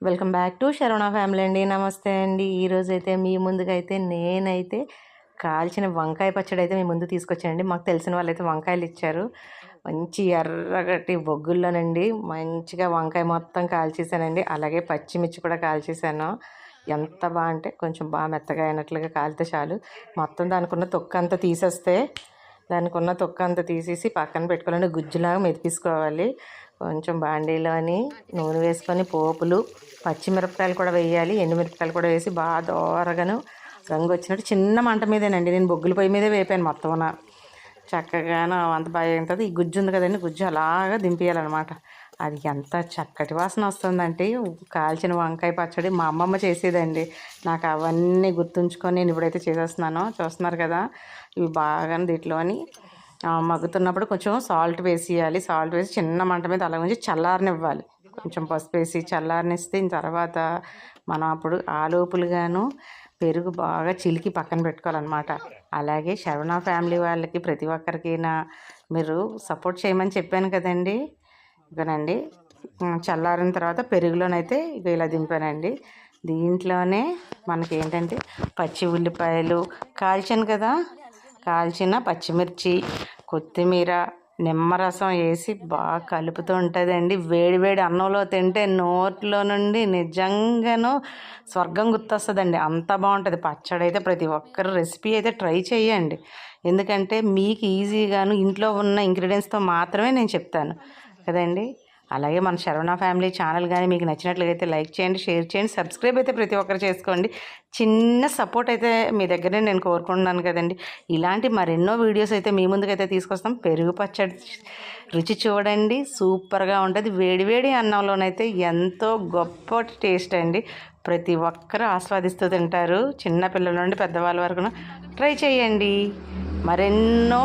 Welcome back to Saravana family అండి. నమస్తే అండి. ఈరోజైతే మీ ముందుకైతే నేనైతే కాల్చిన వంకాయ పచ్చడి అయితే మీ ముందు తీసుకొచ్చానండి. మాకు తెలిసిన వాళ్ళైతే వంకాయలు ఇచ్చారు. మంచి ఎర్రగట్టి బొగ్గుల్లోనండి మంచిగా వంకాయ మొత్తం కాల్చేసానండి. అలాగే పచ్చిమిర్చి కూడా కాల్చేసాను. ఎంత బాగా అంటే కొంచెం బాగా మెత్తగా అయినట్లుగా కాలితే చాలు. మొత్తం దానికున్న తొక్క అంతా తీసేస్తే దానికున్న తొక్క అంతా తీసేసి పక్కన పెట్టుకోవాలండి. గుజ్జులాగా మెదిపించుకోవాలి. కొంచెం బాండీలోని నూనె వేసుకొని పోపులు పచ్చిమిరపకాయలు కూడా వేయాలి, ఎండుమిరపకాయలు కూడా వేసి బాగా దోరగాను రంగు వచ్చినట్టు చిన్న మంట మీదేనండి. నేను బొగ్గుల పొయ్యి మీదే వేపాను మొత్తం. చక్కగాను అంత బాగా ఉంటుంది. ఈ గుజ్జు ఉంది కదండి, గుజ్జు అలాగా దింపేయాలన్నమాట. అది ఎంత చక్కటి వాసన వస్తుందంటే కాల్చిన వంకాయ పచ్చడి మా అమ్మమ్మ చేసేదండి. నాకు అవన్నీ గుర్తుంచుకొని నేను ఇప్పుడైతే చేసేస్తున్నాను. చూస్తున్నారు కదా, ఇవి బాగా దీంట్లోని మగ్గుతున్నప్పుడు కొంచెం సాల్ట్ వేసేయాలి. సాల్ట్ వేసి చిన్న మంట మీద అలా ఉంచి చల్లారనివ్వాలి. కొంచెం పసుపు వేసి చల్లారనిస్తే తర్వాత మనం అప్పుడు ఆలోపులుగాను పెరుగు బాగా చిలికి పక్కన పెట్టుకోవాలన్నమాట. అలాగే శరవణ ఫ్యామిలీ వాళ్ళకి ప్రతి ఒక్కరికైనా మీరు సపోర్ట్ చేయమని చెప్పాను కదండి. ఇకనండి చల్లారిన తర్వాత పెరుగులోనైతే ఇక ఇలా దింపానండి. దీంట్లోనే మనకి ఏంటంటే పచ్చి ఉల్లిపాయలు కాల్చాను కదా, కాల్చిన పచ్చిమిర్చి, కొత్తిమీర, నిమ్మరసం వేసి బాగా కలుపుతూ ఉంటుందండి. వేడి వేడి అన్నంలో తింటే నోట్లో నుండి నిజంగాను స్వర్గం గుర్తొస్తుందండి. అంత బాగుంటుంది పచ్చడి. అయితే ప్రతి ఒక్కరు రెసిపీ అయితే ట్రై చేయండి. ఎందుకంటే మీకు ఈజీగాను ఇంట్లో ఉన్న ఇంగ్రీడియంట్స్తో మాత్రమే నేను చెప్తాను కదండి. అలాగే మన శరవణ ఫ్యామిలీ ఛానల్ కానీ మీకు నచ్చినట్లయితే లైక్ చేయండి, షేర్ చేయండి, సబ్స్క్రైబ్ అయితే ప్రతి ఒక్కరు చేసుకోండి. చిన్న సపోర్ట్ అయితే మీ దగ్గరే నేను కోరుకుంటున్నాను కదండి. ఇలాంటి మరెన్నో వీడియోస్ అయితే మీ ముందుకైతే తీసుకొస్తాం. పెరుగు పచ్చడి రుచి చూడండి, సూపర్గా ఉంటుంది. వేడివేడి అన్నంలోనైతే ఎంతో గొప్ప టేస్ట్ అండి. ప్రతి ఒక్కరూ ఆస్వాదిస్తూ తింటారు. చిన్నపిల్లల నుండి పెద్దవాళ్ళ వరకు ట్రై చేయండి. మరెన్నో